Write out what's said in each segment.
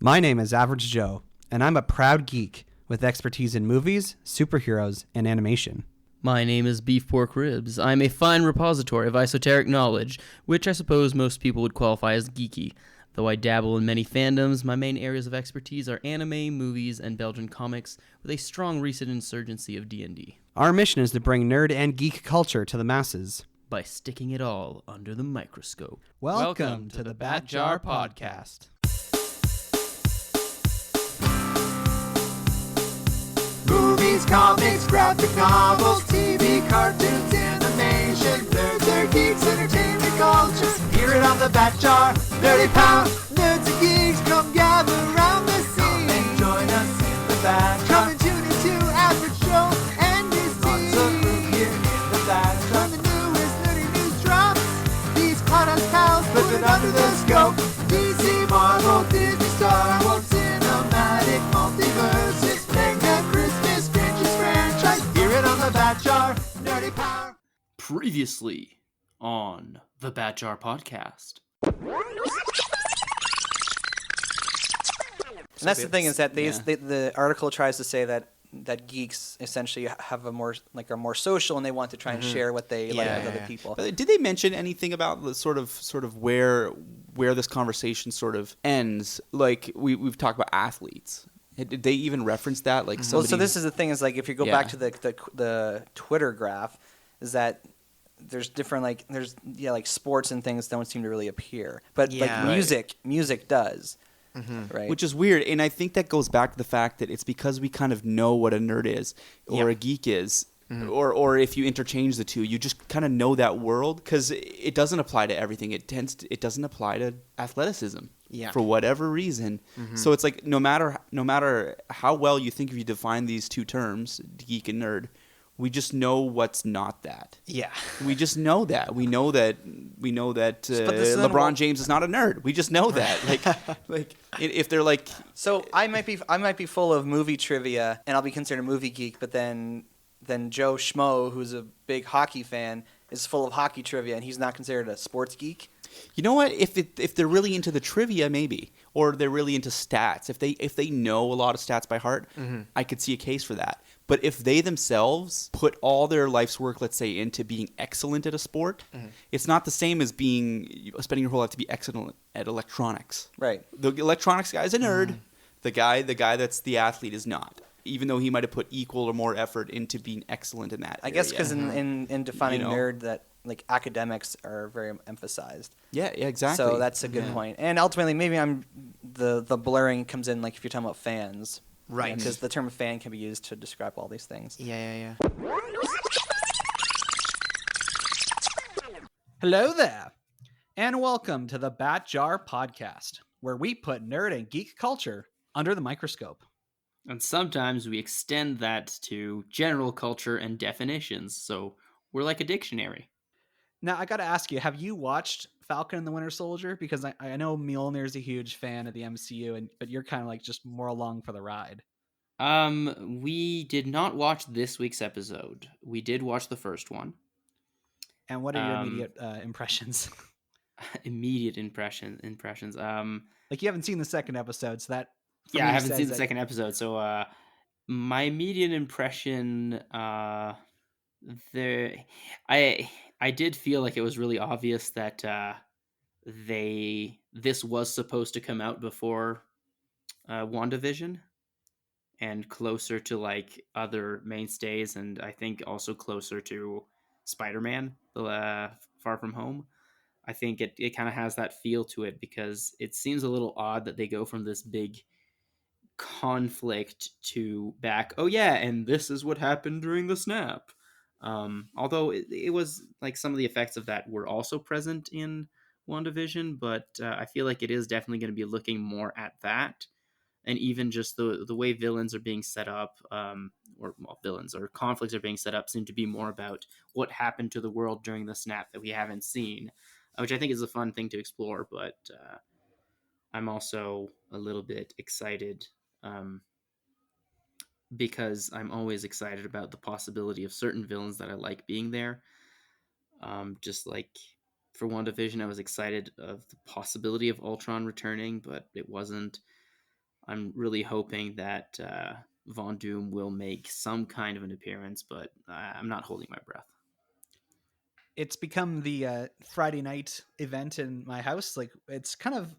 My name is Average Joe, and I'm a proud geek with expertise in movies, superheroes, and animation. My name is Beef Pork Ribs. I'm a fine repository of esoteric knowledge, which I suppose most people would qualify as geeky. Though I dabble in many fandoms, my main areas of expertise are anime, movies, and Belgian comics, with a strong recent insurgency of D&D. Our mission is to bring nerd and geek culture to the masses by sticking it all under the microscope. Welcome to the Bat Jar Podcast. Movies, comics, graphic novels, TV, cartoons, animation, nerds are geeks, entertainment culture. Hear it on the Bat Jar, Nerdy Pound, nerds and geeks, come gather around the scene. Come and join us in the Bat Jar. Come and tune into Average Joe and his team. Lots of room here in the Bat Jar. When the newest nerdy news drops, these podcast pals put it under the scope. DC, Marvel, Disney, Star Wars, cinematic, multiverses. Bat Jar, Nerdy Power. Previously on the Bat Jar Podcast. And that's the thing, is that the article tries to say that geeks essentially have a more social, and they want to try and share what they like with other people. But did they mention anything about the sort of where this conversation sort of ends? Like we've talked about athletes. Did they even reference that? Like, so this is the thing, is like if you go back to the Twitter graph, is that there's different like sports and things don't seem to really appear, but music does. Mm-hmm. Right. Which is weird, and I think that goes back to the fact that it's because we kind of know what a nerd is or a geek is. Mm-hmm. Or if you interchange the two, you just kind of know that world, because it doesn't apply to everything. It doesn't apply to athleticism for whatever reason. Mm-hmm. So it's like no matter how well you think if you define these two terms, geek and nerd, we just know what's not that. Yeah, we just know that. We know that LeBron James is not a nerd. We just know that. Like if they're like, so I might be full of movie trivia and I'll be considered a movie geek, but then Joe Schmo, who's a big hockey fan, is full of hockey trivia, and he's not considered a sports geek. You know what? If they're really into the trivia, maybe, or they're really into stats. If they know a lot of stats by heart, I could see a case for that. But if they themselves put all their life's work, let's say, into being excellent at a sport, it's not the same as spending your whole life to be excellent at electronics. Right. The electronics guy is a nerd. The guy that's the athlete is not, even though he might have put equal or more effort into being excellent in that I guess because in defining nerd, that like academics are very emphasized. Yeah, exactly. So that's a good point. And ultimately, maybe the blurring comes in, like if you're talking about fans. Right. Because the term fan can be used to describe all these things. Yeah. Hello there, and welcome to the Bat Jar Podcast, where we put nerd and geek culture under the microscope. And sometimes we extend that to general culture and definitions, so we're like a dictionary. Now, I got to ask you, have you watched Falcon and the Winter Soldier? Because I know Mjolnir's a huge fan of the MCU, but you're kind of like just more along for the ride. We did not watch this week's episode. We did watch the first one. And what are your immediate impressions? Immediate impressions. Like, you haven't seen the second episode, so that... Yeah, I haven't seen the second episode, so my immediate impression, I did feel like it was really obvious that this was supposed to come out before WandaVision, and closer to like other mainstays, and I think also closer to Spider-Man, Far From Home. I think it kind of has that feel to it, because it seems a little odd that they go from this big conflict to back, and this is what happened during the snap. Although it was like some of the effects of that were also present in WandaVision, but I feel like it is definitely going to be looking more at that, and even just the way villains are being set up, villains or conflicts are being set up, seem to be more about what happened to the world during the snap that we haven't seen, which I think is a fun thing to explore. But I'm also a little bit excited, because I'm always excited about the possibility of certain villains that I like being there. Just like for WandaVision, I was excited of the possibility of Ultron returning, but it wasn't. I'm really hoping that Von Doom will make some kind of an appearance, but I'm not holding my breath. It's become the Friday night event in my house. Like, it's kind of,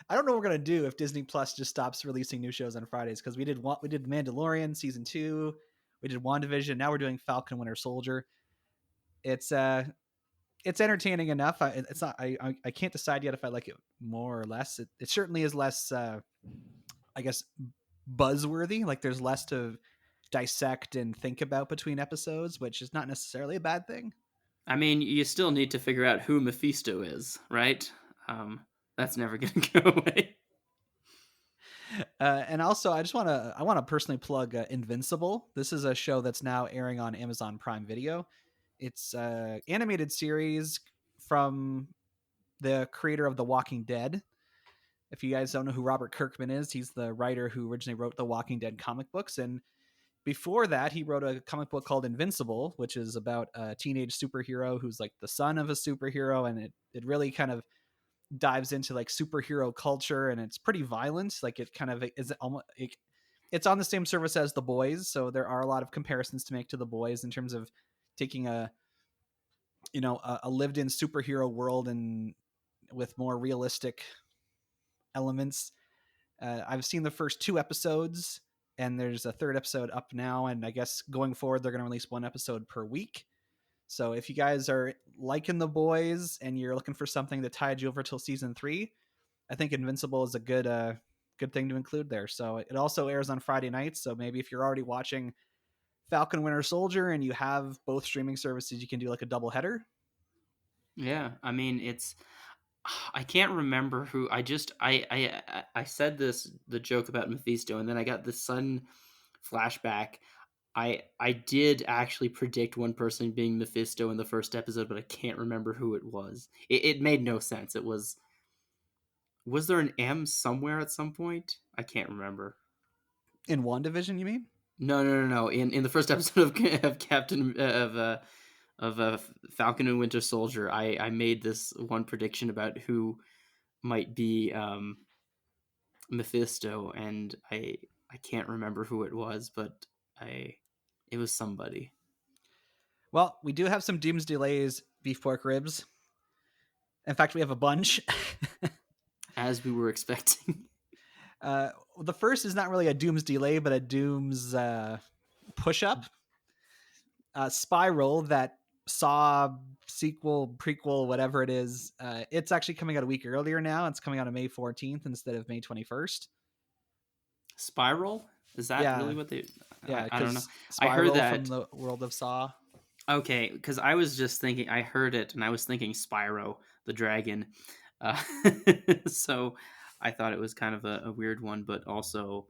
I don't know what we're gonna do if Disney Plus just stops releasing new shows on Fridays, because we did Mandalorian season 2, we did WandaVision, now we're doing Falcon Winter Soldier. It's entertaining enough. It's not. I can't decide yet if I like it more or less. It certainly is less, I guess, buzzworthy. Like, there's less to dissect and think about between episodes, which is not necessarily a bad thing. I mean, you still need to figure out who Mephisto is, right? That's never going to go away. And also, I want to personally plug Invincible. This is a show that's now airing on Amazon Prime Video. It's an animated series from the creator of The Walking Dead. If you guys don't know who Robert Kirkman is, he's the writer who originally wrote the Walking Dead comic books. And before that, he wrote a comic book called Invincible, which is about a teenage superhero who's like the son of a superhero. And it really kind of dives into like superhero culture, and it's pretty violent. Like, it kind of is almost, it's on the same service as The Boys. So there are a lot of comparisons to make to The Boys in terms of taking a lived in superhero world and with more realistic elements. I've seen the first 2 episodes, and there's a 3rd episode up now. And I guess going forward, they're going to release 1 episode per week. So if you guys are liking The Boys and you're looking for something to tide you over till season 3, I think Invincible is a good thing to include there. So it also airs on Friday nights. So maybe if you're already watching Falcon Winter Soldier and you have both streaming services, you can do like a double header. Yeah, I mean, I can't remember who. I said the joke about Mephisto, and then I got the sudden flashback. I did actually predict one person being Mephisto in the first episode, but I can't remember who it was. It made no sense. Was there an M somewhere at some point? I can't remember. In WandaVision, you mean? No. In the first episode of Captain of Falcon and Winter Soldier, I made this one prediction about who might be Mephisto, and I can't remember who it was, but it was somebody. Well, we do have some Doomsday delays, beef pork ribs. In fact, we have a bunch. As we were expecting. The first is not really a Doom's delay, but a Doom's push-up. Spiral, that Saw sequel, prequel, whatever it is, it's actually coming out a week earlier now. It's coming out on May 14th instead of May 21st. Spiral? Is that really what they... Yeah, I don't know. Spiral, I heard that from the world of Saw. Okay, because I was just thinking, I heard it, and I was thinking Spyro, the dragon. So I thought it was kind of a weird one, but also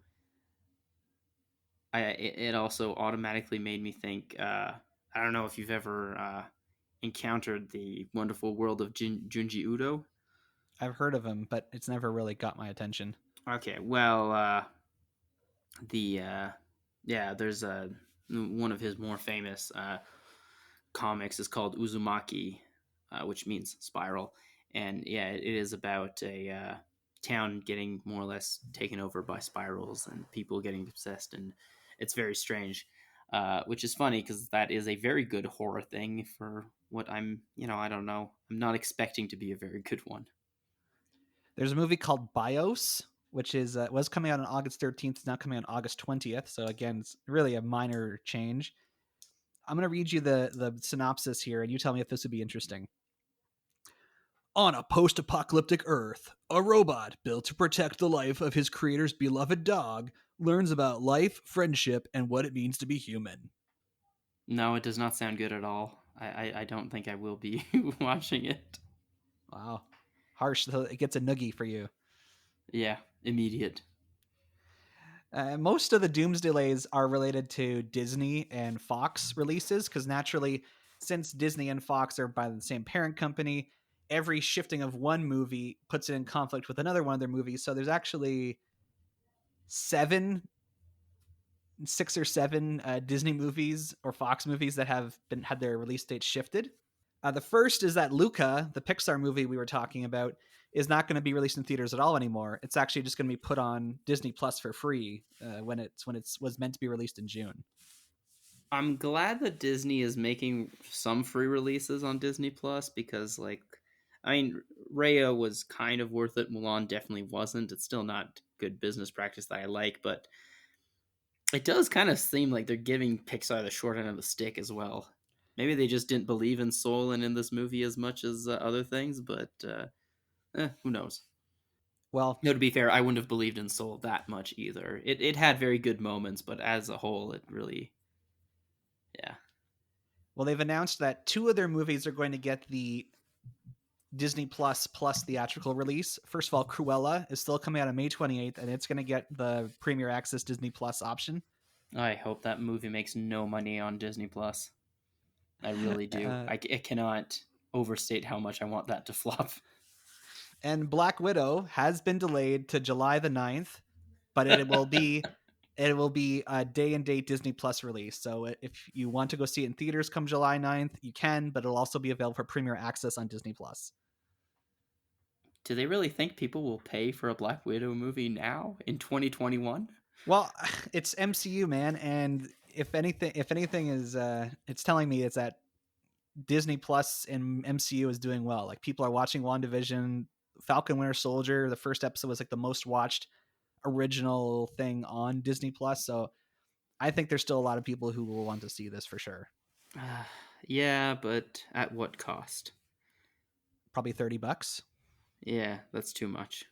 it also automatically made me think, I don't know if you've ever encountered the wonderful world of Junji Ito. I've heard of him, but it's never really got my attention. Okay, well, there's one of his more famous comics is called Uzumaki, which means spiral, and it is about a town getting more or less taken over by spirals and people getting obsessed, and it's very strange, which is funny because that is a very good horror thing for what I don't know. I'm not expecting to be a very good one. There's a movie called BIOS, which is was coming out on August 13th. It's now coming on August 20th. So again, it's really a minor change. I'm going to read you the synopsis here, and you tell me if this would be interesting. On a post-apocalyptic Earth, a robot built to protect the life of his creator's beloved dog learns about life, friendship, and what it means to be human. No, it does not sound good at all. I don't think I will be watching it. Wow. Harsh. So it gets a noogie for you. Yeah, immediate. Most of the Doom's delays are related to Disney and Fox releases, because naturally, since Disney and Fox are by the same parent company, every shifting of one movie puts it in conflict with another one of their movies. So there's actually 6 or 7 Disney movies or Fox movies that have had their release dates shifted. The first is that Luca, the Pixar movie we were talking about, is not going to be released in theaters at all anymore. It's actually just going to be put on Disney Plus for free when it was meant to be released in June. I'm glad that Disney is making some free releases on Disney Plus because, like, I mean, Raya was kind of worth it. Mulan definitely wasn't. It's still not good business practice that I like, but it does kind of seem like they're giving Pixar the short end of the stick as well. Maybe they just didn't believe in Soul and in this movie as much as other things, but who knows? Well, no, to be fair, I wouldn't have believed in Soul that much either. It had very good moments, but as a whole, it really, yeah. Well, they've announced that 2 of their movies are going to get the Disney Plus theatrical release. First of all, Cruella is still coming out on May 28th, and it's going to get the Premier Access Disney Plus option. I hope that movie makes no money on Disney Plus. I really do. I cannot overstate how much I want that to flop. And Black Widow has been delayed to July the 9th, but it will be a day and date Disney Plus release. So if you want to go see it in theaters come July 9th, you can, but it'll also be available for Premier Access on Disney Plus. Do they really think people will pay for a Black Widow movie now in 2021? Well, it's MCU, man, and if anything is it's telling me it's that Disney Plus and MCU is doing well. Like, people are watching WandaVision, Falcon Winter Soldier. The first episode was like the most watched original thing on Disney Plus. So I think there's still a lot of people who will want to see this for sure. Yeah, but at what cost? Probably $30. Yeah, that's too much.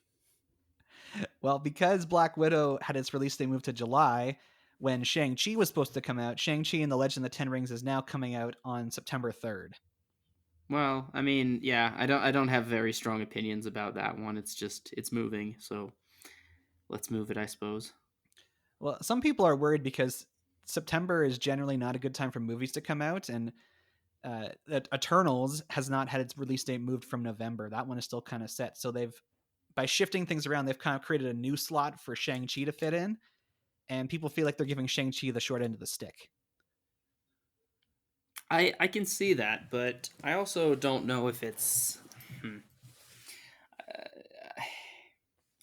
Well, because Black Widow had its release date moved to July, when Shang-Chi was supposed to come out, Shang-Chi and the Legend of the Ten Rings is now coming out on September 3rd. Well, I mean, yeah, I don't have very strong opinions about that one. It's moving, so let's move it, I suppose. Well, some people are worried because September is generally not a good time for movies to come out, and Eternals has not had its release date moved from November. That one is still kind of set. So by shifting things around, they've kind of created a new slot for Shang-Chi to fit in, and people feel like they're giving Shang-Chi the short end of the stick. I can see that, but I also don't know if it's...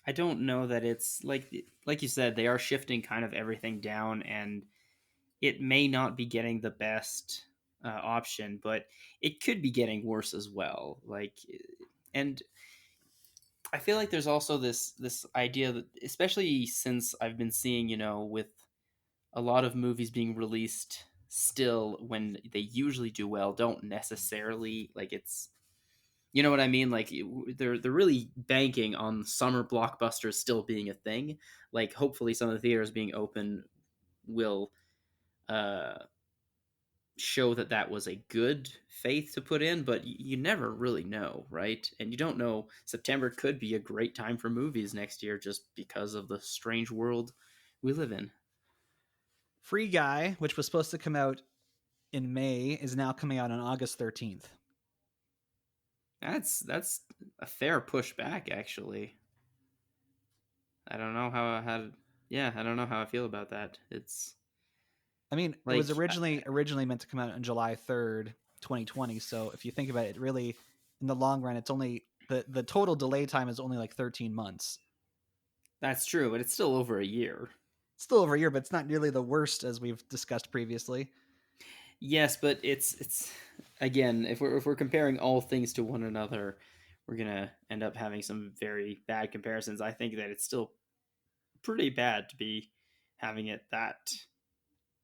I don't know that it's... Like you said, they are shifting kind of everything down, and it may not be getting the best option, but it could be getting worse as well. And I feel like there's also this idea that, especially since I've been seeing, with a lot of movies being released still when they usually do well, don't necessarily, like, it's, you know what I mean? Like, they're really banking on summer blockbusters still being a thing. Like, hopefully some of the theaters being open will show that was a good faith to put in, but you never really know, right? And you don't know, September could be a great time for movies next year just because of the strange world we live in. Free Guy, which was supposed to come out in May, is now coming out on August 13th. That's a fair pushback, actually. I don't know how I don't know how I feel about that. I mean, it was originally meant to come out on July 3rd, 2020. So if you think about it, really, in the long run, it's only the total delay time is only like 13 months. That's true, but it's still over a year. It's still over a year, but it's not nearly the worst as we've discussed previously. Yes, but it's again, if we're comparing all things to one another, we're gonna end up having some very bad comparisons. I think that it's still pretty bad to be having it that,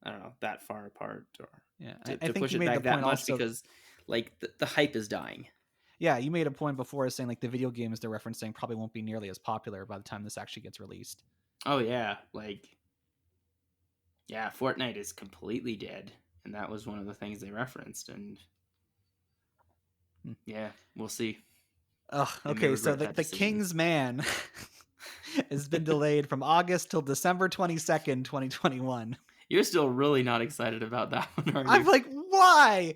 I don't know, that far apart, or I to think push you it made back the that point much also, because like the hype is dying. Yeah, you made a point before saying like the video games they're referencing probably won't be nearly as popular by the time this actually gets released. Oh yeah, Fortnite is completely dead, and that was one of the things they referenced, and yeah, we'll see. Oh, okay, so the King's Man has been delayed from August till December 22nd, 2021. You're still really not excited about that one, are you? I'm like, why?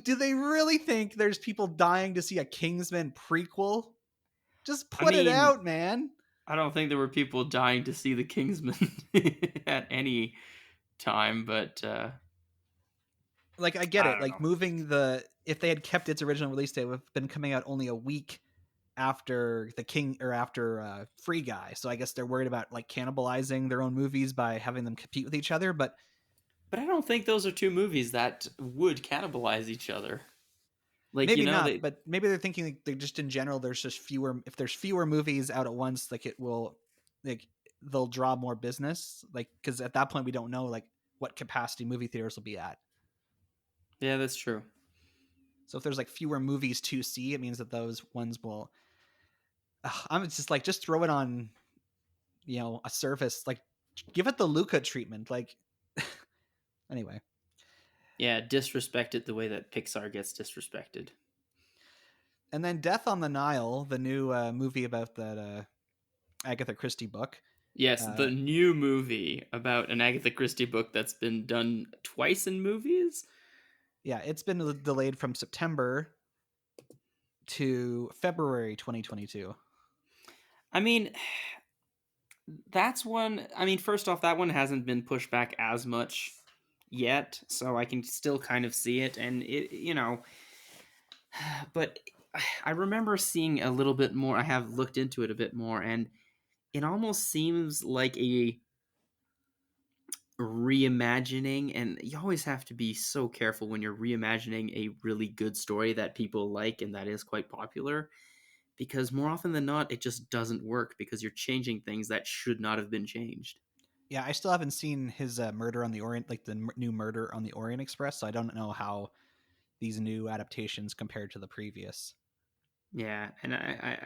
Do they really think there's people dying to see a Kingsman prequel? Just put it out, man. I don't think there were people dying to see the Kingsman at any time, but like, I get it. Like, moving if they had kept its original release date, it would have been coming out only a week after the King or after Free Guy. So I guess they're worried about like cannibalizing their own movies by having them compete with each other. But I don't think those are two movies that would cannibalize each other. Like, maybe not, they... but maybe they're thinking like, they're just in general. There's just fewer. If there's fewer movies out at once, like it will, like they'll draw more business. Like because at that point we don't know like what capacity movie theaters will be at. Yeah, that's true. So if there's like fewer movies to see, it means that those ones will. I'm just like just throw it on, a service. Like give it the Luca treatment. Like anyway. Yeah, disrespect it the way that Pixar gets disrespected. And then Death on the Nile, the new movie about that Agatha Christie book. Yes, the new movie about an Agatha Christie book that's been done twice in movies. Yeah, it's been delayed from September to February 2022. I mean, that's one. I mean, first off, that one hasn't been pushed back as much yet, so I can still kind of see it. And but I remember seeing a little bit more. I have looked into it a bit more, and it almost seems like a reimagining, and you always have to be so careful when you're reimagining a really good story that people like and that is quite popular, because more often than not it just doesn't work because you're changing things that should not have been changed. Yeah, I still haven't seen his Murder on the Orient, like the new Murder on the Orient Express, so I don't know how these new adaptations compared to the previous. Yeah, and I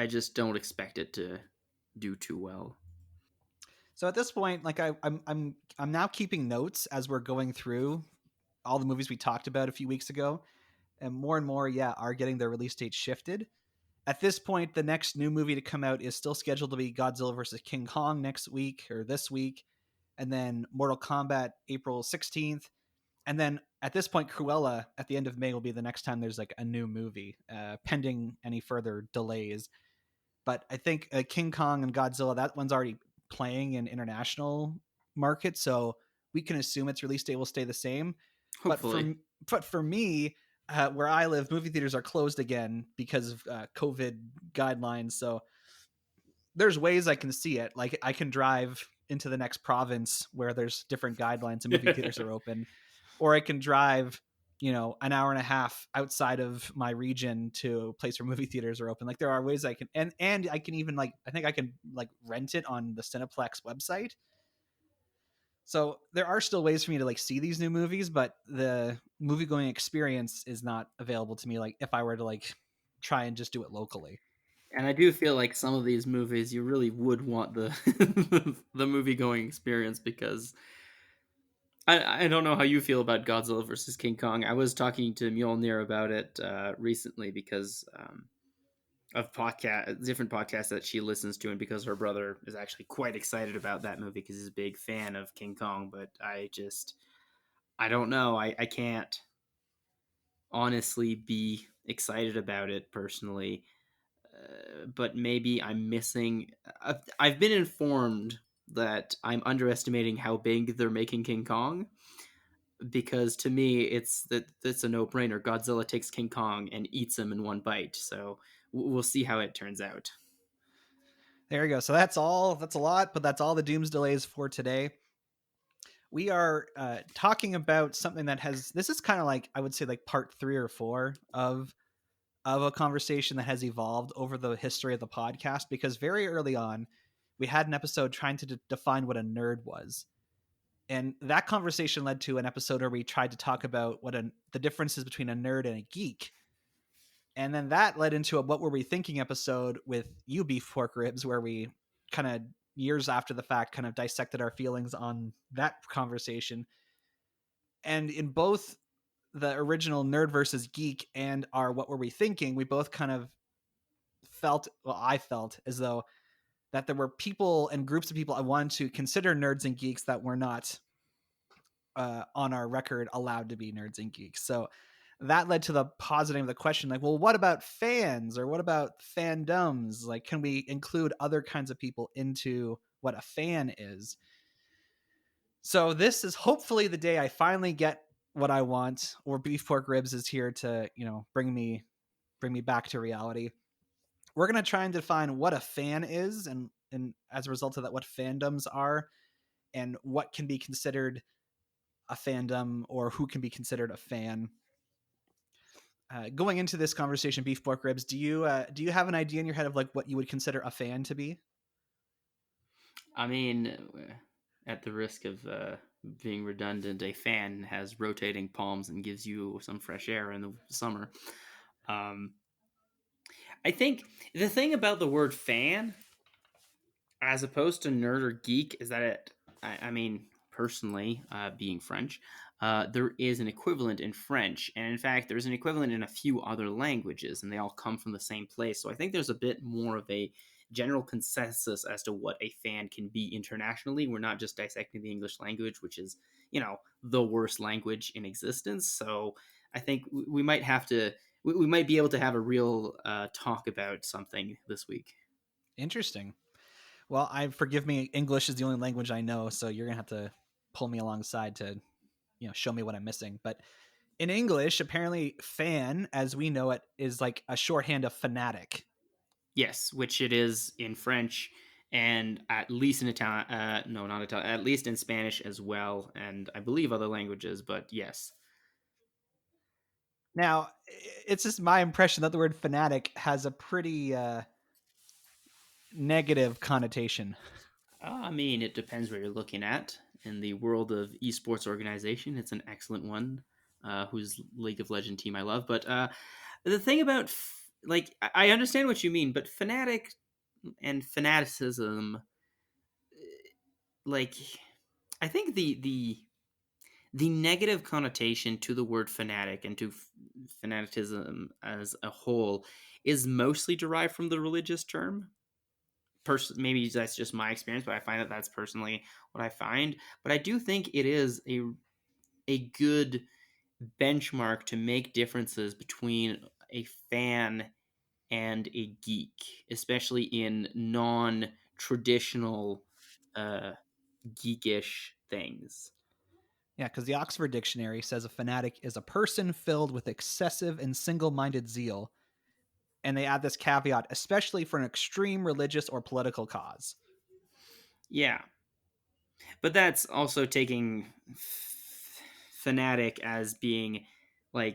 just don't expect it to do too well. So at this point, like I'm now keeping notes as we're going through all the movies we talked about a few weeks ago, and more, are getting their release date shifted. At this point, the next new movie to come out is still scheduled to be Godzilla vs. King Kong next week or this week, and then Mortal Kombat April 16th, and then at this point, Cruella at the end of May will be the next time there's like a new movie, pending any further delays. But I think King Kong and Godzilla, that one's already playing in international markets, so we can assume its release date will stay the same. Hopefully. But for me, where I live, movie theaters are closed again because of COVID guidelines. So there's ways I can see it. Like I can drive into the next province where there's different guidelines and movie theaters are open, or I can drive, an hour and a half outside of my region to a place where movie theaters are open. Like there are ways I can, and I can even like, I think I can like rent it on the Cineplex website. So there are still ways for me to like see these new movies, but the movie going experience is not available to me. Like if I were to like try and just do it locally. And I do feel like some of these movies you really would want the the movie going experience, because I don't know how you feel about Godzilla versus King Kong. I was talking to Mjolnir about it recently because of different podcasts that she listens to, and because her brother is actually quite excited about that movie because he's a big fan of King Kong. But I don't know. I can't honestly be excited about it personally. But maybe I'm missing. I've been informed that I'm underestimating how big they're making King Kong, because to me it's a no-brainer. Godzilla takes King Kong and eats him in one bite. So we'll see how it turns out. There you go. So that's all. That's a lot, but that's all the Dooms delays for today. We are talking about something that has. This is kind of like, I would say, like part 3 or 4 of a conversation that has evolved over the history of the podcast, because very early on we had an episode trying to define what a nerd was, and that conversation led to an episode where we tried to talk about the differences between a nerd and a geek, and then that led into a what were we thinking episode with you, Beef Pork Ribs, where we kind of years after the fact kind of dissected our feelings on that conversation. And in both the original Nerd versus Geek and our What Were We Thinking, we both kind of I felt as though that there were people and groups of people I wanted to consider nerds and geeks that were not on our record allowed to be nerds and geeks. So that led to the positing of the question, like, well, what about fans, or what about fandoms? Like, can we include other kinds of people into what a fan is? So this is hopefully the day I finally get what I want, or Beef Pork Ribs is here to, bring me bring me back to reality. We're going to try and define what a fan is, and as a result of that, what fandoms are, and what can be considered a fandom or who can be considered a fan. Going into this conversation, Beef Pork Ribs, do you have an idea in your head of like what you would consider a fan to be? I mean, at the risk of being redundant, a fan has rotating palms and gives you some fresh air in the summer. I think the thing about the word fan, as opposed to nerd or geek, is that I mean, personally, being French, there is an equivalent in French, and in fact, there's an equivalent in a few other languages, and they all come from the same place. So I think there's a bit more of a general consensus as to what a fan can be internationally. We're not just dissecting the English language, which is, the worst language in existence. So I think we might have to, we might be able to have a real talk about something this week. Interesting. Well, forgive me, English is the only language I know, so you're gonna have to pull me alongside to, show me what I'm missing. But in English, apparently, fan, as we know it, is like a shorthand of fanatic. Yes, which it is in French, and at least in Italian. No, not Italian. At least in Spanish as well, and I believe other languages. But yes. Now, it's just my impression that the word fanatic has a pretty negative connotation. I mean, it depends where you're looking at. In the world of esports organization, it's an excellent one, whose League of Legends team I love. But the thing about, I understand what you mean, but fanatic and fanaticism, I think the negative connotation to the word fanatic and to fanaticism as a whole is mostly derived from the religious term. Maybe that's just my experience, but I find that that's personally what I find. But I do think it is a good benchmark to make differences between a fan and a geek, especially in non-traditional geekish things. Yeah, because the Oxford Dictionary says a fanatic is a person filled with excessive and single-minded zeal. And they add this caveat, especially for an extreme religious or political cause. Yeah. But that's also taking fanatic as being I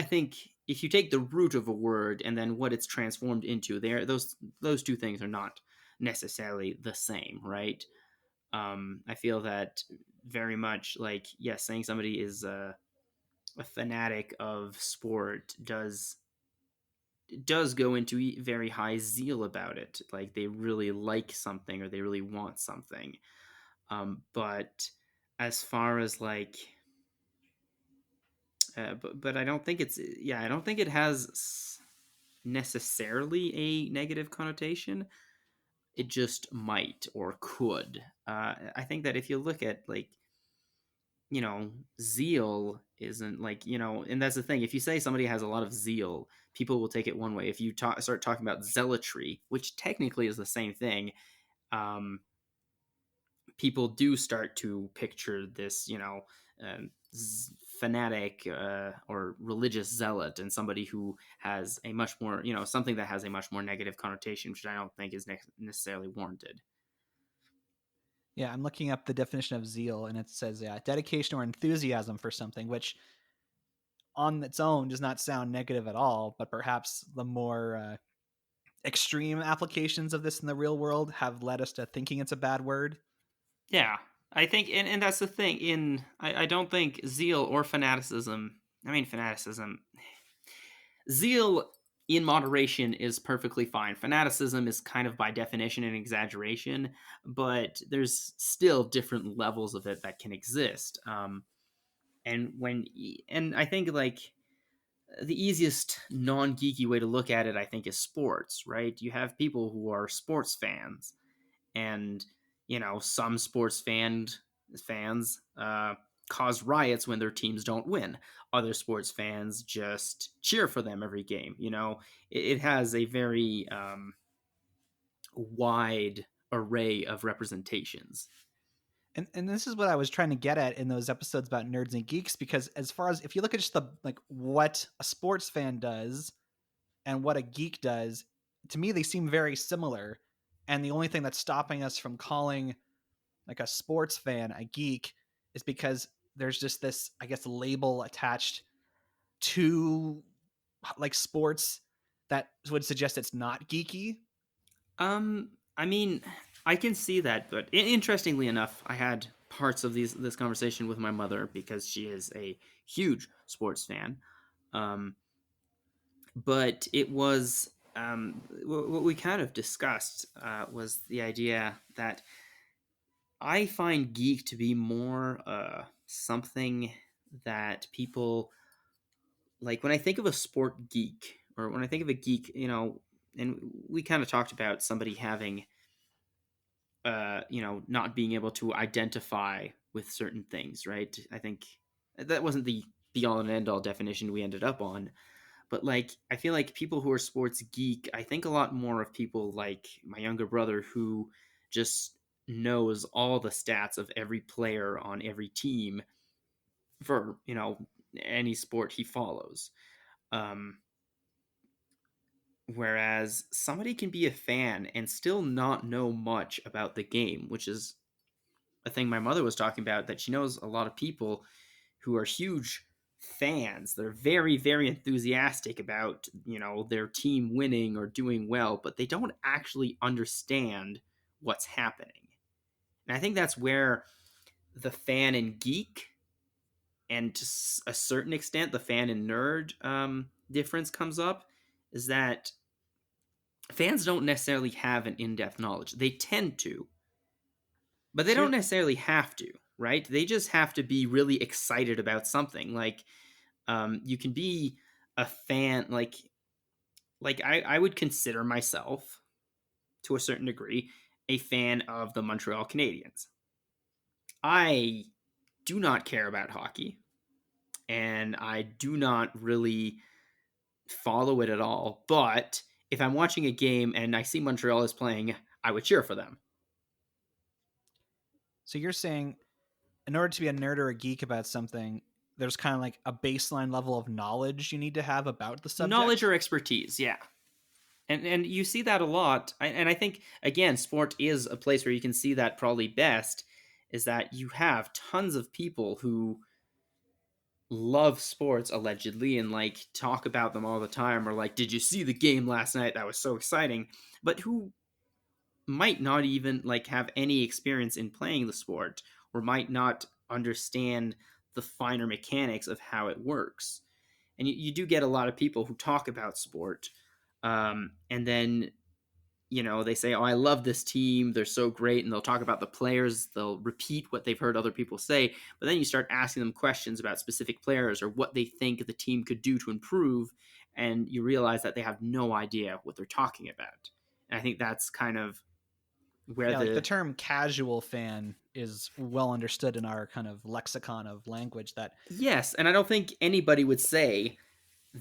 think if you take the root of a word and then what it's transformed into, those two things are not necessarily the same, right? I feel that very much saying somebody is a fanatic of sport does go into very high zeal about it. Like they really like something or they really want something. But as far as but I don't think I don't think it has necessarily a negative connotation. It just might or could. I think that if you look at zeal isn't and that's the thing. If you say somebody has a lot of zeal, people will take it one way. If you start talking about zealotry, which technically is the same thing, people do start to picture this, fanatic or religious zealot and somebody who has a much more, something that has a much more negative connotation, which I don't think is necessarily warranted. Yeah, I'm looking up the definition of zeal, and it says, dedication or enthusiasm for something, which on its own does not sound negative at all, but perhaps the more extreme applications of this in the real world have led us to thinking it's a bad word. Yeah, I think, and that's the thing. I don't think zeal or fanaticism. I mean, zeal in moderation is perfectly fine. Fanaticism is kind of by definition an exaggeration, but there's still different levels of it that can exist. And I think the easiest non-geeky way to look at it, I think, is sports, right? You have people who are sports fans, and some sports fans cause riots when their teams don't win. Other sports fans just cheer for them every game. It has a very wide array of representations. And this is what I was trying to get at in those episodes about nerds and geeks, because as far as if you look at just the like what a sports fan does and what a geek does, to me they seem very similar. And the only thing that's stopping us from calling like a sports fan a geek is because there's just this, I guess, label attached to like sports that would suggest it's not geeky. I mean, I can see that, but interestingly enough, I had parts of this conversation with my mother because she is a huge sports fan. But it was what we kind of discussed was the idea that I find geek to be more something that people like. When I think of a sport geek, or when I think of a geek, and we kind of talked about somebody having not being able to identify with certain things, right? I think that wasn't the all and end all definition we ended up on, but like I feel like people who are sports geek, I think a lot more of people like my younger brother who just knows all the stats of every player on every team for any sport he follows. Um, Whereas somebody can be a fan and still not know much about the game, which is a thing my mother was talking about, that she knows a lot of people who are huge fans. They're very, very enthusiastic about, their team winning or doing well, but they don't actually understand what's happening. And I think that's where the fan and geek, and to a certain extent, the fan and nerd difference comes up, is that fans don't necessarily have an in-depth knowledge. They tend to, but they don't necessarily have to, right? They just have to be really excited about something. Like, you can be a fan, like I would consider myself, to a certain degree, a fan of the Montreal Canadiens. I do not care about hockey, and I do not really follow it at all. But if I'm watching a game and I see Montreal is playing, I would cheer for them. So you're saying in order to be a nerd or a geek about something, there's kind of like a baseline level of knowledge you need to have about the subject? Knowledge or expertise, yeah. And you see that a lot. And I think, again, sport is a place where you can see that probably best, is that you have tons of people who love sports, allegedly, and like talk about them all the time, or like, did you see the game last night? That was so exciting. But who might not even like have any experience in playing the sport, or might not understand the finer mechanics of how it works. And you do get a lot of people who talk about sport, and then they say, oh, I love this team, they're so great, and they'll talk about the players, they'll repeat what they've heard other people say, but then you start asking them questions about specific players or what they think the team could do to improve, and you realize that they have no idea what they're talking about. And I think that's kind of where the term casual fan is well understood in our kind of lexicon of language. That yes, and I don't think anybody would say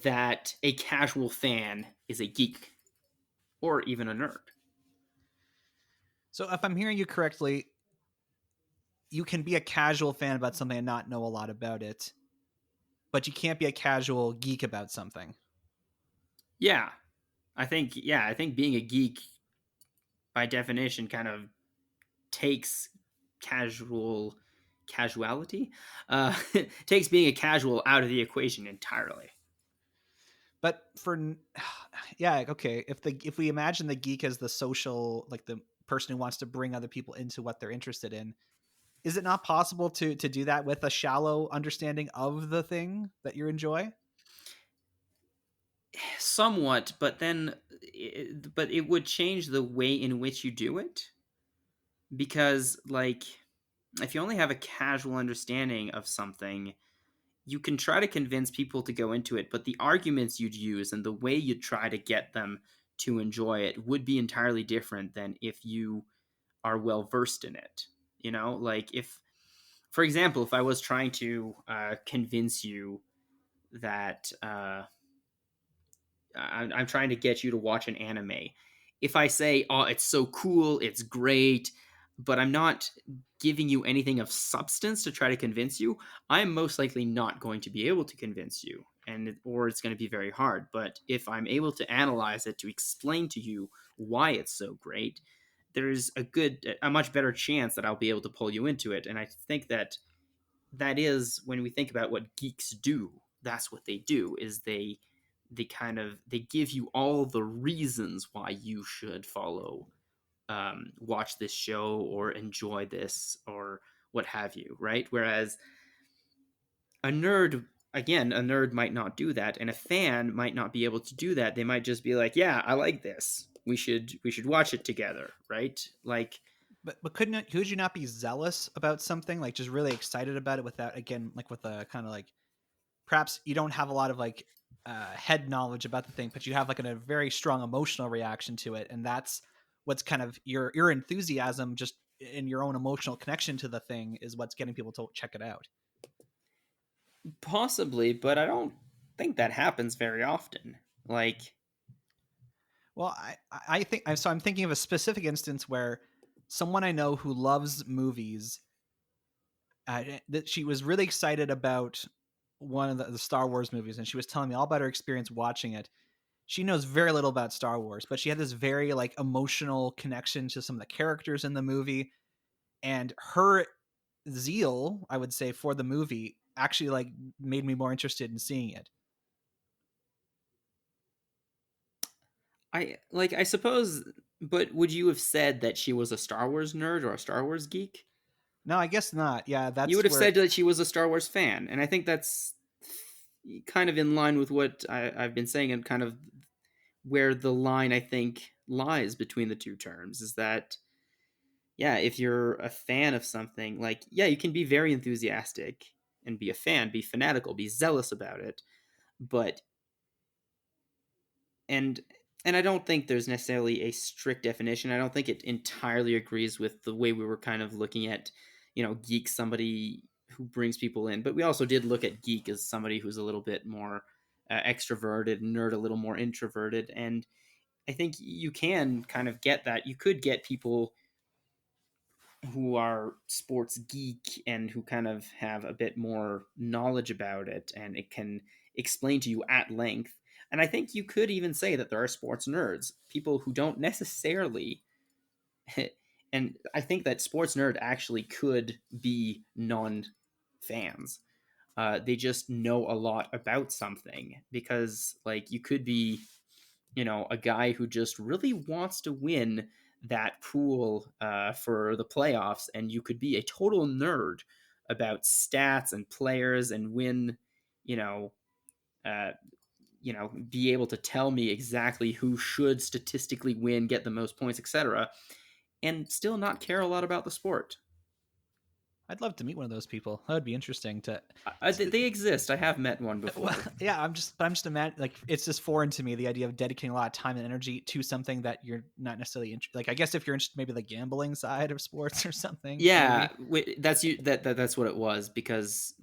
that a casual fan is a geek or even a nerd. So if I'm hearing you correctly, you can be a casual fan about something and not know a lot about it, but you can't be a casual geek about something. Yeah. I think being a geek by definition kind of takes casuality takes being a casual out of the equation entirely. But okay, if we imagine the geek as the social, like the person who wants to bring other people into what they're interested in, is it not possible to do that with a shallow understanding of the thing that you enjoy? Somewhat, but it would change the way in which you do it, because like if you only have a casual understanding of something, you can try to convince people to go into it, but the arguments you'd use and the way you'd try to get them to enjoy it would be entirely different than if you are well versed in it. Like if, for example, if I was trying to convince you that I'm trying to get you to watch an anime, if I say, oh, it's so cool, it's great, but I'm not giving you anything of substance to try to convince you, I'm most likely not going to be able to convince you, or it's going to be very hard. But if I'm able to analyze it, to explain to you why it's so great, there's a much better chance that I'll be able to pull you into it. And I think that is, when we think about what geeks do, that's what they do, is they give you all the reasons why you should watch this show or enjoy this or what have you, right? Whereas a nerd might not do that, and a fan might not be able to do that. They might just be like, yeah, I like this, we should watch it together, right? Like, but could you not be zealous about something, like just really excited about it, without, again, like with a kind of like, perhaps you don't have a lot of like head knowledge about the thing, but you have like a very strong emotional reaction to it, and that's what's kind of your enthusiasm, just in your own emotional connection to the thing, is what's getting people to check it out. Possibly, but I don't think that happens very often. Like, well, I think so. I'm thinking of a specific instance where someone I know who loves movies, that she was really excited about one of the Star Wars movies, and she was telling me all about her experience watching it. She knows very little about Star Wars, but she had this very like emotional connection to some of the characters in the movie, and her zeal, I would say, for the movie actually like made me more interested in seeing it. I suppose, but would you have said that she was a Star Wars nerd or a Star Wars geek? No, I guess not. Yeah, that's, you would have said that she was a Star Wars fan, and I think that's kind of in line with what I've been saying, and kind of where the line, I think, lies between the two terms, is that, yeah, if you're a fan of something, like, yeah, you can be very enthusiastic and be a fan, be fanatical, be zealous about it, but and I don't think there's necessarily a strict definition. I don't think it entirely agrees with the way we were kind of looking at, geek, somebody who brings people in. But we also did look at geek as somebody who's a little bit more extroverted, nerd a little more introverted. And I think you can kind of get that. You could get people who are sports geek and who kind of have a bit more knowledge about it, and it can explain to you at length. And I think you could even say that there are sports nerds, people who don't necessarily and I think that sports nerd actually could be non-fans. They just know a lot about something, because like you could be, a guy who just really wants to win that pool for the playoffs, and you could be a total nerd about stats and players and win, uh, be able to tell me exactly who should statistically win, get the most points, etc., and still not care a lot about the sport. I'd love to meet one of those people. That would be interesting to. They exist. I have met one before. Well, yeah, I'm just imagining, like, it's just foreign to me, the idea of dedicating a lot of time and energy to something that you're not necessarily like. I guess if you're interested, maybe the gambling side of sports or something. Yeah, that's what it was, because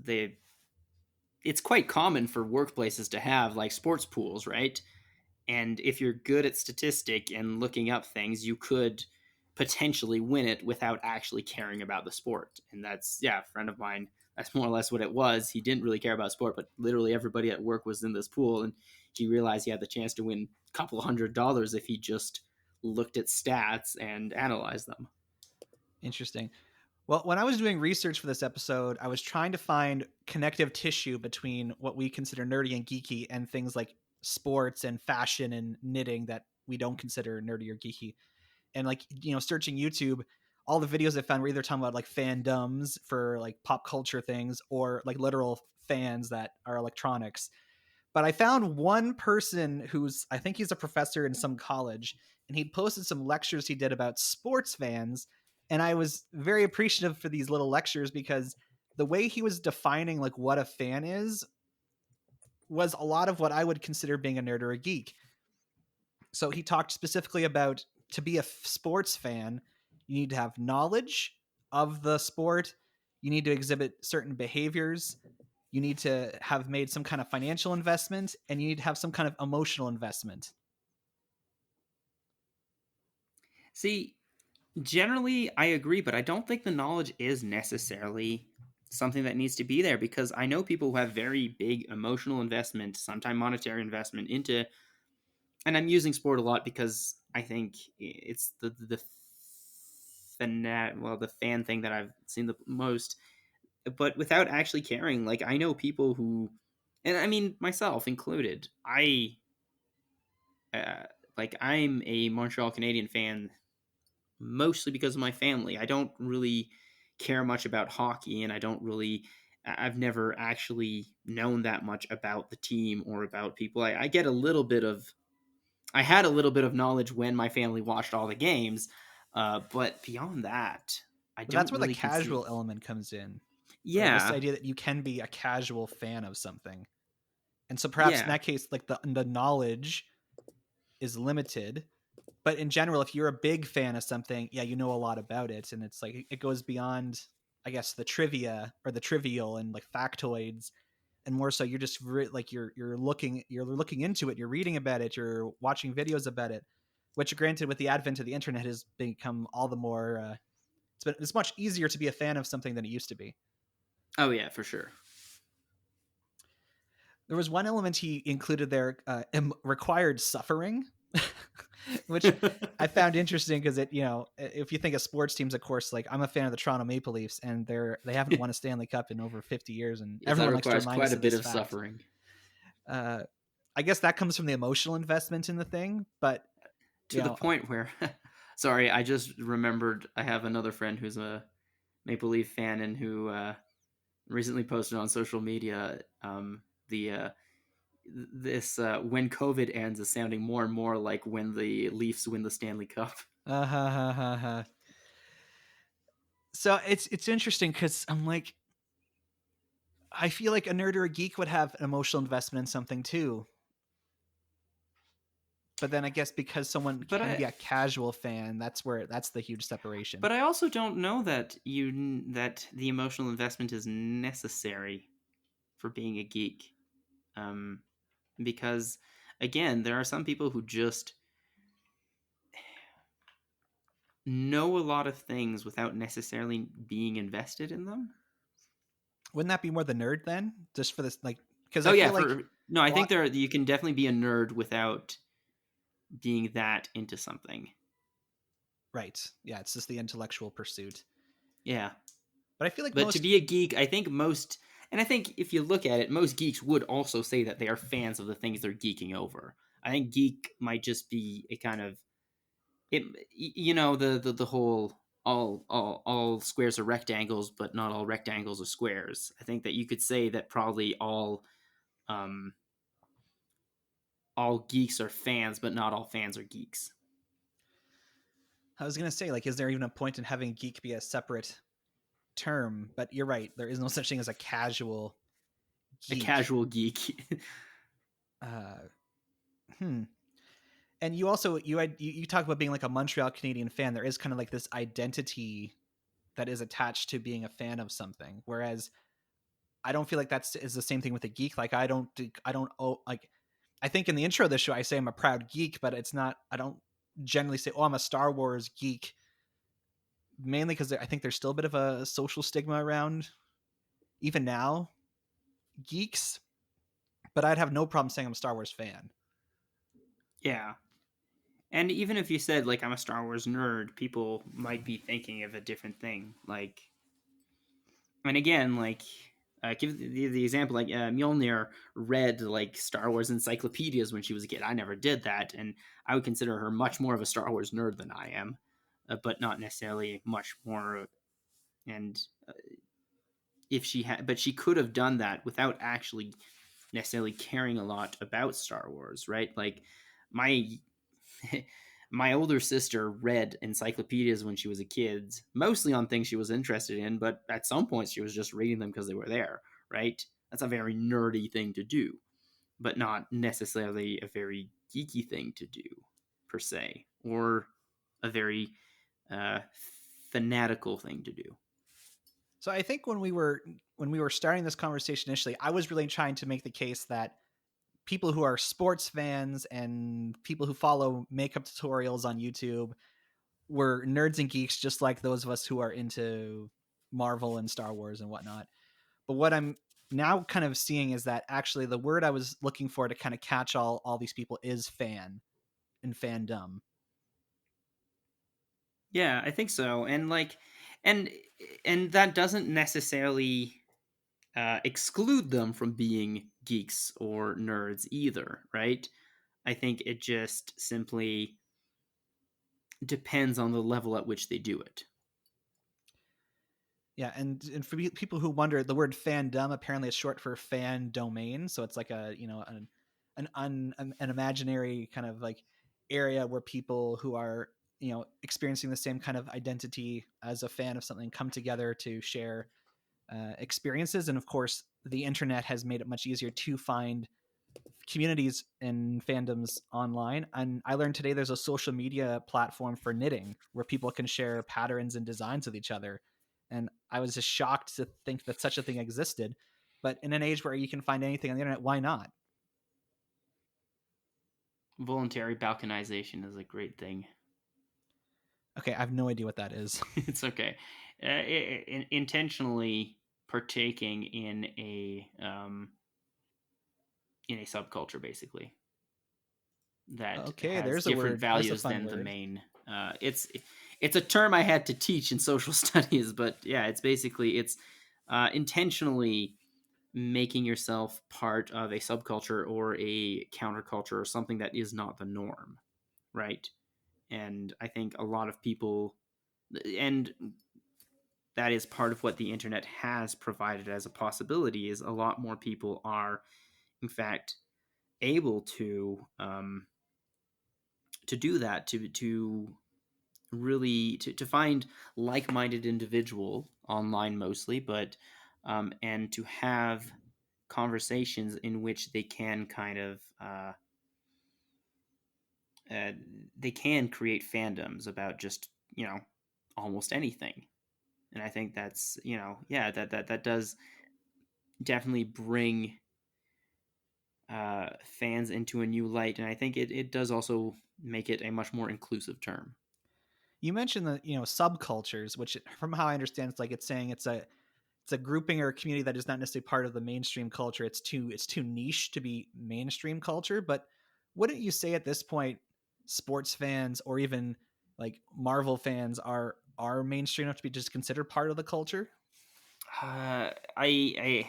it's quite common for workplaces to have like sports pools, right? And if you're good at statistic and looking up things, you could potentially win it without actually caring about the sport. And that's, yeah, a friend of mine, that's more or less what it was. He didn't really care about sport, but literally everybody at work was in this pool, and he realized he had the chance to win a couple $100 if he just looked at stats and analyzed them. Interesting. Well, when I was doing research for this episode, I was trying to find connective tissue between what we consider nerdy and geeky and things like sports and fashion and knitting that we don't consider nerdy or geeky. And like, searching YouTube, all the videos I found were either talking about like fandoms for like pop culture things, or like literal fans that are electronics. But I found one person I think he's a professor in some college, and he posted some lectures he did about sports fans. And I was very appreciative for these little lectures, because the way he was defining like what a fan is was a lot of what I would consider being a nerd or a geek. So he talked specifically about, to be a sports fan, you need to have knowledge of the sport. You need to exhibit certain behaviors. You need to have made some kind of financial investment, and you need to have some kind of emotional investment. See, Generally, I agree, but I don't think the knowledge is necessarily something that needs to be there, because I know people who have very big emotional investment, sometimes monetary investment into, and I'm using sport a lot because I think it's the the fan thing that I've seen the most, but without actually caring. Like, I know people who, and I mean myself included, uh, I'm a Montreal Canadian fan mostly because of my family. I don't really care much about hockey, and I've never actually known that much about the team or about people. I get a little bit of, I had a little bit of knowledge when my family watched all the games, but beyond that, I But that's don't where the really casual element comes in. Right? This Yeah, idea that you can be a casual fan of something. And so perhaps in yeah, that case, like the knowledge is limited. But in general, if you're a big fan of something, yeah, you know a lot about it. And it's like it goes beyond, I guess, the trivia or the trivial and like factoids, and more so you're just like you're looking into it, you're reading about it, you're watching videos about it, which granted with the advent of the internet has become all the more it's much easier to be a fan of something than it used to be. oh yeah, for sure. There was one element he included there, required suffering, which I found interesting because it, if you think of sports teams, of course, like I'm a fan of the Toronto Maple Leafs, and they haven't won a Stanley Cup in over 50 years, and Yes, that everyone likes to requires remind quite us a of bit this of fact. suffering. I guess that comes from the emotional investment in the thing, but to the point where, sorry, I just remembered I have another friend who's a Maple Leaf fan and who recently posted on social media the this when COVID ends is sounding more and more like when the Leafs win the Stanley Cup. So it's interesting because I'm like, I feel like a nerd or a geek would have an emotional investment in something too. But then I guess because someone can be a casual fan, that's the huge separation. But I also don't know that that the emotional investment is necessary for being a geek, because again, there are some people who just know a lot of things without necessarily being invested in them. Wouldn't that be more the nerd then? Just for this, like, because I think you can definitely be a nerd without being that into something. Right. Yeah, it's just the intellectual pursuit. Yeah. But I feel like to be a geek, I think if you look at it, most geeks would also say that they are fans of the things they're geeking over. I think geek might just be a kind of the whole all squares are rectangles, but not all rectangles are squares. I think that you could say that probably all geeks are fans, but not all fans are geeks. I was gonna say, like, is there even a point in having geek be a separate term? But you're right, there is no such thing as a casual geek. A casual geek. And you also you talk about being like a Montreal Canadian fan. There is kind of like this identity that is attached to being a fan of something, whereas I don't feel like is the same thing with a geek. Like I think in the intro of the show I say I'm a proud geek, but it's not. I don't generally say, "Oh, I'm a Star Wars geek," mainly because I think there's still a bit of a social stigma around, even now, geeks. But I'd have no problem saying I'm a Star Wars fan. Yeah. And even if you said, like, I'm a Star Wars nerd, people might be thinking of a different thing. Like, and again, like, give the example, like, Mjolnir read, like, Star Wars encyclopedias when she was a kid. I never did that, and I would consider her much more of a Star Wars nerd than I am, but not necessarily much more. And if she had, but she could have done that without actually necessarily caring a lot about Star Wars, right? Like, my older sister read encyclopedias when she was a kid, mostly on things she was interested in, but at some points she was just reading them because they were there, right? That's a very nerdy thing to do, but not necessarily a very geeky thing to do, per se, or a very fanatical thing to do. So I think when we were starting this conversation initially, I was really trying to make the case that people who are sports fans and people who follow makeup tutorials on YouTube we're nerds and geeks just like those of us who are into Marvel and Star Wars and whatnot. But what I'm now kind of seeing is that actually the word I was looking for to kind of catch all these people is fan and fandom. Yeah, I think so. And like, and that doesn't necessarily exclude them from being geeks or nerds either, right? I think it just simply depends on the level at which they do it. Yeah, and for people who wonder, the word fandom apparently is short for fan domain, so it's like a an imaginary kind of like area where people who are experiencing the same kind of identity as a fan of something come together to share experiences. And of course, the internet has made it much easier to find communities and fandoms online. And I learned today there's a social media platform for knitting where people can share patterns and designs with each other. And I was just shocked to think that such a thing existed. But in an age where you can find anything on the internet, why not? Voluntary balkanization is a great thing. Okay, I have no idea what that is. It's okay. Intentionally partaking in a subculture, basically. That okay, has there's different a word. values than the main. It's a term I had to teach in social studies, but yeah, it's basically intentionally making yourself part of a subculture or a counterculture or something that is not the norm, right? And I think a lot of people, and that is part of what the internet has provided as a possibility, is a lot more people are, in fact, able to do that, to really to find like-minded individual online mostly, but and to have conversations in which they can kind of they can create fandoms about just almost anything. And I think that's that does definitely bring fans into a new light, and I think it does also make it a much more inclusive term. You mentioned the subcultures, which from how I understand, it's saying it's a grouping or a community that is not necessarily part of the mainstream culture. It's too niche to be mainstream culture. But wouldn't you say at this point, sports fans or even like Marvel fans are mainstream enough to be just considered part of the culture? It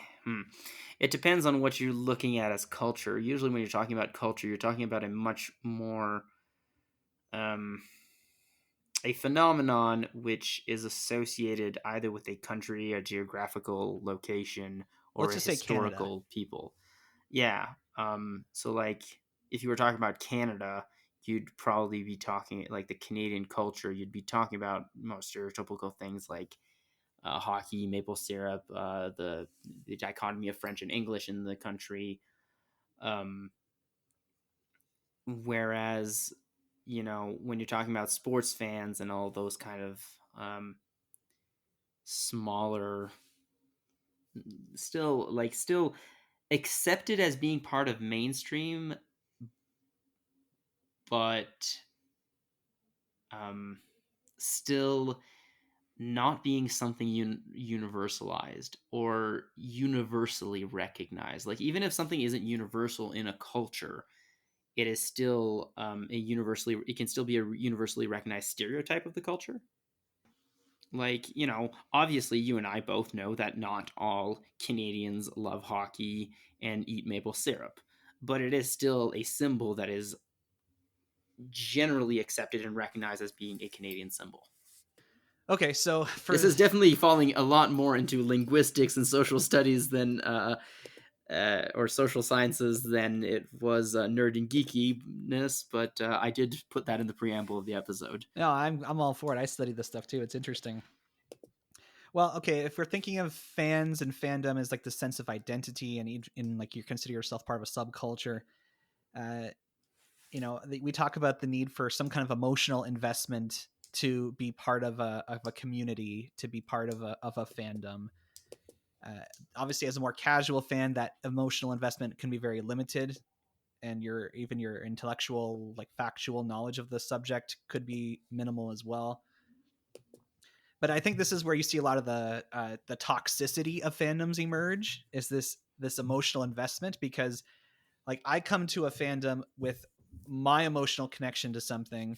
depends on what you're looking at as culture. Usually, when you're talking about culture, you're talking about a much more a phenomenon which is associated either with a country, a geographical location, or Let's a just say Canada. historical people. Yeah. So, like, if you were talking about Canada, you'd probably be talking like the Canadian culture. You'd be talking about most stereotypical things like hockey, maple syrup, the dichotomy of French and English in the country. Whereas, when you're talking about sports fans and all those kind of smaller, still accepted as being part of mainstream, but still not being something universalized or universally recognized. Like, even if something isn't universal in a culture, it is still it can still be a universally recognized stereotype of the culture. Like, obviously you and I both know that not all Canadians love hockey and eat maple syrup, but it is still a symbol that is generally accepted and recognized as being a Canadian symbol. Okay, so this is definitely falling a lot more into linguistics and social studies than or social sciences than it was nerd and geekiness, but I did put that in the preamble of the episode. No, I'm all for it. I study this stuff too. It's interesting. Well, okay, if we're thinking of fans and fandom as like the sense of identity, and in like you consider yourself part of a subculture, we talk about the need for some kind of emotional investment to be part of a community, to be part of a fandom. Obviously, as a more casual fan, that emotional investment can be very limited. and your intellectual, like factual knowledge of the subject could be minimal as well. But I think this is where you see a lot of the toxicity of fandoms emerge, is this emotional investment, because like I come to a fandom with my emotional connection to something,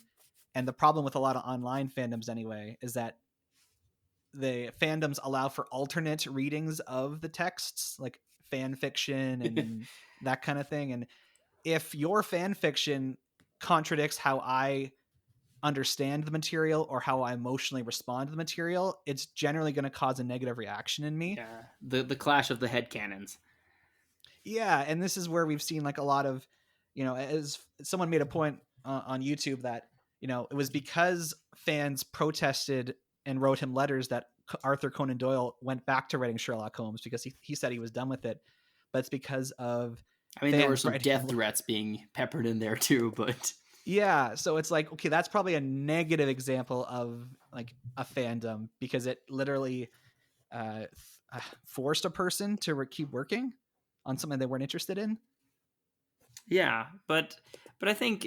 and the problem with a lot of online fandoms anyway is that the fandoms allow for alternate readings of the texts, like fan fiction and that kind of thing. And if your fan fiction contradicts how I understand the material or how I emotionally respond to the material, it's generally going to cause a negative reaction in me. Yeah, the clash of the headcanons. Yeah, and this is where we've seen like a lot of, as someone made a point on YouTube that, it was because fans protested and wrote him letters that Arthur Conan Doyle went back to writing Sherlock Holmes, because he said he was done with it. But it's because of there were some death threats being peppered in there too, but yeah, so it's like, okay, that's probably a negative example of like a fandom, because it literally forced a person to keep working on something they weren't interested in. Yeah, but I think,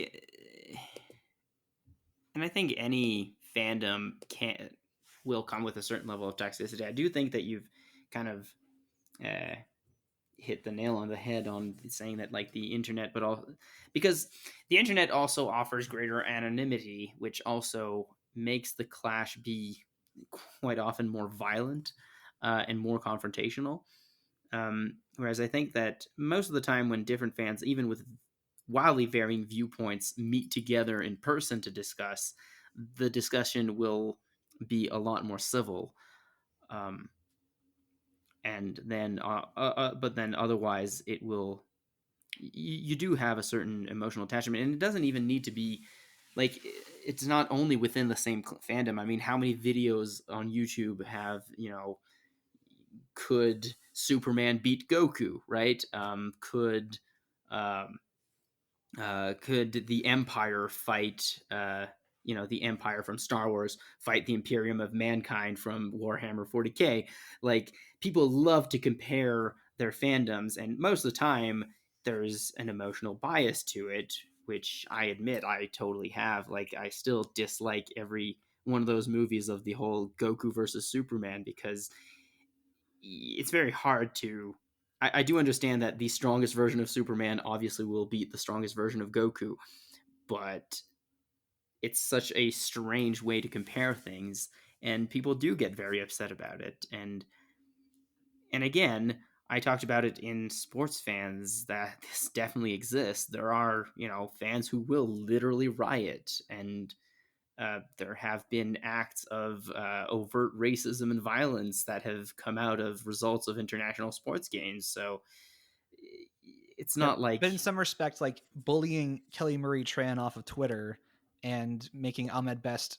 and I think any fandom will come with a certain level of toxicity. I do think that you've kind of hit the nail on the head on saying that, like, the internet, but all because the internet also offers greater anonymity, which also makes the clash be quite often more violent and more confrontational. Whereas I think that most of the time when different fans, even with wildly varying viewpoints, meet together in person to discuss, the discussion will be a lot more civil. And then, but then otherwise it will, you do have a certain emotional attachment, and it doesn't even need to be like, it's not only within the same fandom. I mean, how many videos on YouTube have, could Superman beat Goku, right? Could the Empire fight, the Empire from Star Wars fight the Imperium of Mankind from Warhammer 40K? Like, people love to compare their fandoms, and most of the time there's an emotional bias to it, which I admit I totally have. Like, I still dislike every one of those movies of the whole Goku versus Superman, because it's very hard to. I do understand that the strongest version of Superman obviously will beat the strongest version of Goku, but it's such a strange way to compare things, and people do get very upset about it. And again, I talked about it in sports fans, that this definitely exists. There are, fans who will literally riot, and there have been acts of overt racism and violence that have come out of results of international sports games. So it's not like... But in some respects, like bullying Kelly Marie Tran off of Twitter and making Ahmed Best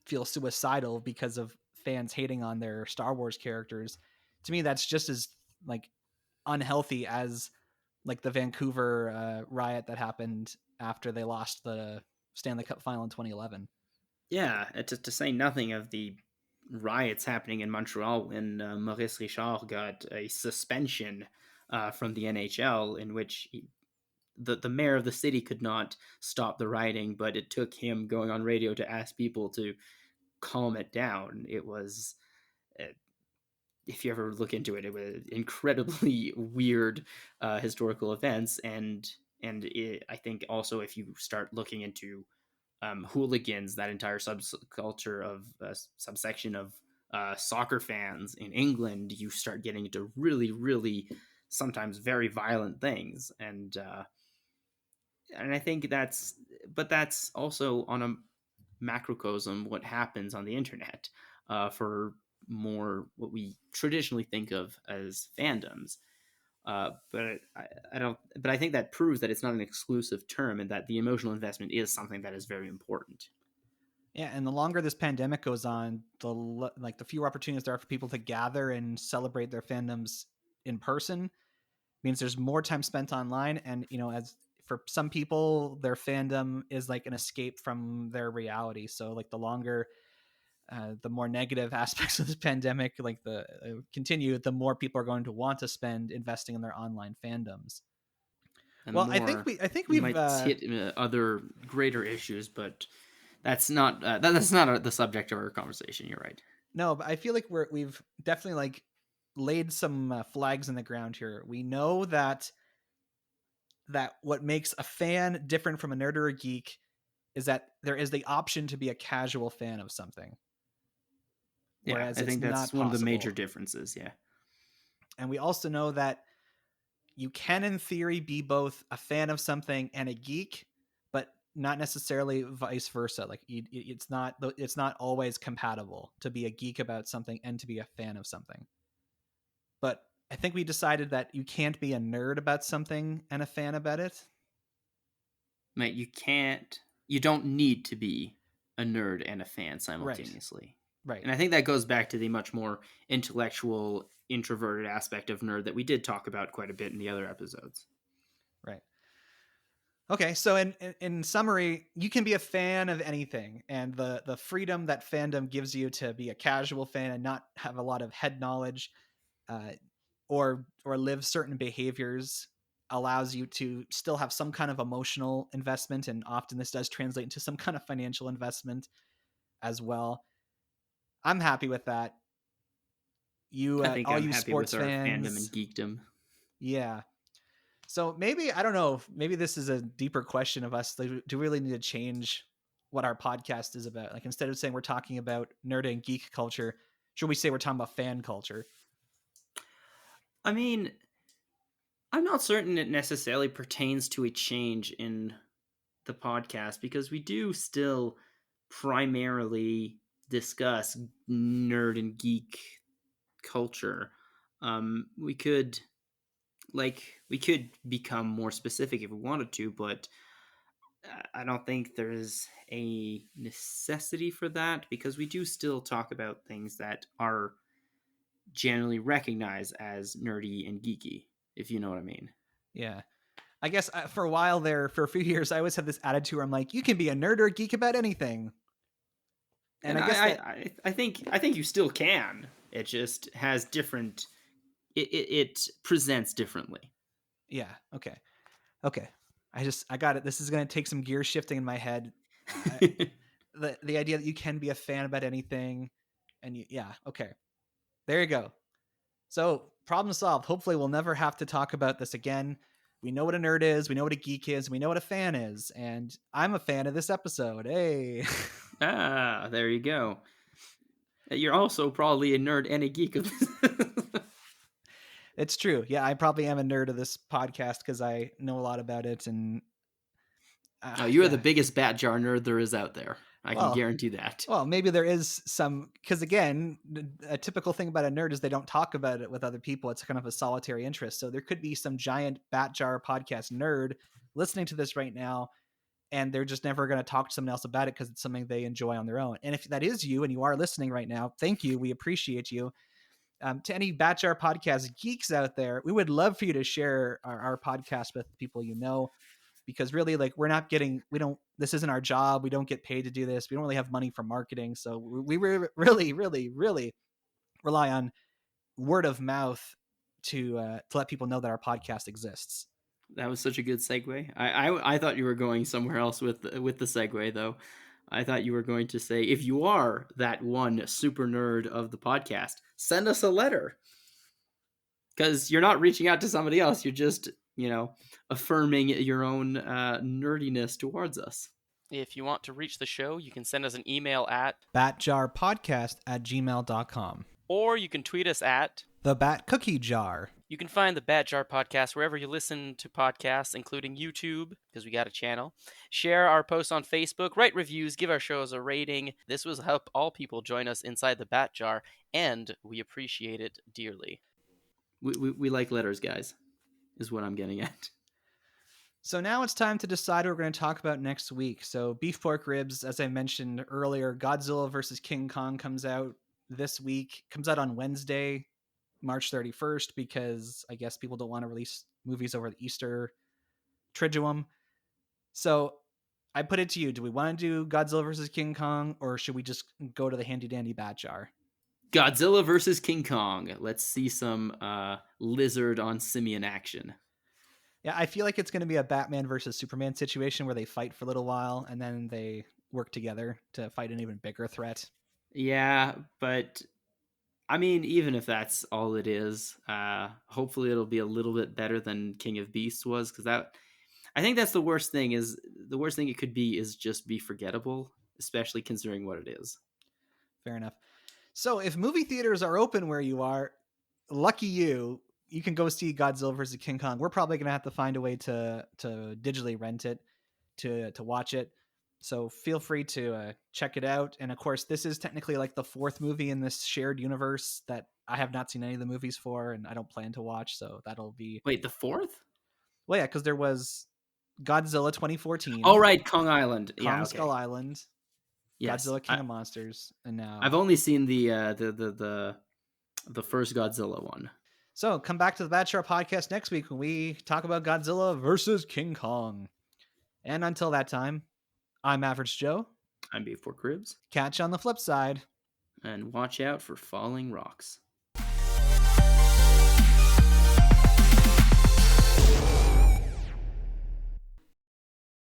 feel suicidal because of fans hating on their Star Wars characters, to me, that's just as like unhealthy as like the Vancouver riot that happened after they lost the Stanley Cup final in 2011. Yeah, to say nothing of the riots happening in Montreal when Maurice Richard got a suspension from the NHL, in which the mayor of the city could not stop the rioting, but it took him going on radio to ask people to calm it down. It was, if you ever look into it, it was incredibly weird historical events, and I think also if you start looking into hooligans, that entire subculture of subsection of soccer fans in England, you start getting into really, really sometimes very violent things, and I think that's also on a macrocosm what happens on the internet for more what we traditionally think of as fandoms. But I don't. But I think that proves that it's not an exclusive term, and that the emotional investment is something that is very important. Yeah, and the longer this pandemic goes on, the fewer opportunities there are for people to gather and celebrate their fandoms in person. Means there's more time spent online, and as for some people, their fandom is like an escape from their reality. So like the more negative aspects of this pandemic, like continue, the more people are going to want to spend investing in their online fandoms. And Well, more, I think we we've might hit other greater issues, but that's not the subject of our conversation. You're right. no, but I feel like we've definitely like laid some flags in the ground here. We know that what makes a fan different from a nerd or a geek is that there is the option to be a casual fan of something. Yeah, Whereas I think it's that's not one of the possible. major differences. Yeah. And we also know that you can, in theory, be both a fan of something and a geek, but not necessarily vice versa. Like it's not always compatible to be a geek about something and to be a fan of something. But I think we decided that you can't be a nerd about something and a fan about it. Mate, you don't need to be a nerd and a fan simultaneously. Right. And I think that goes back to the much more intellectual, introverted aspect of nerd that we did talk about quite a bit in the other episodes. Right. Okay, so in summary, you can be a fan of anything, and the freedom that fandom gives you to be a casual fan and not have a lot of head knowledge, or live certain behaviors allows you to still have some kind of emotional investment, and often this does translate into some kind of financial investment as well. I'm happy with that. You, I think all I'm you happy sports with our fans, fandom and geekdom. yeah. So maybe, I don't know, maybe this is a deeper question of us. Like, do we really need to change what our podcast is about? Like, instead of saying we're talking about nerd and geek culture, should we say we're talking about fan culture? I mean, I'm not certain it necessarily pertains to a change in the podcast because we do still primarily discuss nerd and geek culture. We could become more specific if we wanted to, but I don't think there's a necessity for that because we do still talk about things that are generally recognized as nerdy and geeky, if you know what I mean. Yeah. I guess for a while there, for a few years, I always had this attitude where I'm like, you can be a nerd or a geek about anything. And I guess I think you still can. It just has different. It presents differently. Yeah. Okay. I got it. This is going to take some gear shifting in my head. The idea that you can be a fan about anything, and yeah. Okay. There you go. So, problem solved. Hopefully, we'll never have to talk about this again. We know what a nerd is, we know what a geek is, we know what a fan is, and I'm a fan of this episode. Hey. There you go. You're also probably a nerd and a geek. It's true. Yeah, I probably am a nerd of this podcast because I know a lot about it. And you are the biggest bat jar nerd there is out there. I can guarantee that. Well, maybe there is some, because again, a typical thing about a nerd is they don't talk about it with other people. It's kind of a solitary interest. So there could be some giant bat jar podcast nerd listening to this right now, and they're just never going to talk to someone else about it because it's something they enjoy on their own. And if that is you and you are listening right now, thank you. We appreciate you. To any bat jar podcast geeks out there, we would love for you to share our podcast with people you know. Because really, like, this isn't our job. We don't get paid to do this. We don't really have money for marketing. So we really, really, really rely on word of mouth to let people know that our podcast exists. That was such a good segue. I thought you were going somewhere else with the segue, though. I thought you were going to say, if you are that one super nerd of the podcast, send us a letter. Because you're not reaching out to somebody else. You're just, affirming your own nerdiness towards us. If you want to reach the show, you can send us an email at batjarpodcast@gmail.com. Or you can tweet us at The Bat Cookie Jar. You can find the Bat Jar Podcast wherever you listen to podcasts, including YouTube, because we got a channel. Share our posts on Facebook, write reviews, give our shows a rating. This will help all people join us inside the Bat Jar, and we appreciate it dearly. We like letters, guys, is what I'm getting at. So now it's time to decide what we're going to talk about next week. So beef pork ribs, as I mentioned earlier, Godzilla vs. King Kong comes out this week. Comes out on Wednesday, March 31st, because I guess people don't want to release movies over the Easter Triduum. So I put it to you. Do we want to do Godzilla vs. King Kong, or should we just go to the handy dandy bat jar? Godzilla vs. King Kong. Let's see some lizard on simian action. Yeah, I feel like it's going to be a Batman versus Superman situation where they fight for a little while and then they work together to fight an even bigger threat. Yeah, but I mean, even if that's all it is, hopefully it'll be a little bit better than King of Beasts was, because I think that's the worst thing. Is the worst thing it could be is just be forgettable, especially considering what it is. Fair enough. So if movie theaters are open where you are, lucky you, you can go see Godzilla vs. King Kong. We're probably gonna have to find a way to digitally rent it to watch it. So feel free to check it out. And of course, this is technically like the fourth movie in this shared universe that I have not seen any of the movies for, and I don't plan to watch. So that'll be Wait, the fourth? well, yeah, because there was Godzilla 2014. Oh right, Kong Island. Kong Yeah, okay. Skull Island, Yes, Godzilla King of Monsters, and now I've only seen the first Godzilla one. So come back to the Bad Sharp podcast next week when we talk about Godzilla versus King Kong. And until that time, I'm Average Joe. I'm Beef Pork Ribs. Catch you on the flip side. And watch out for falling rocks.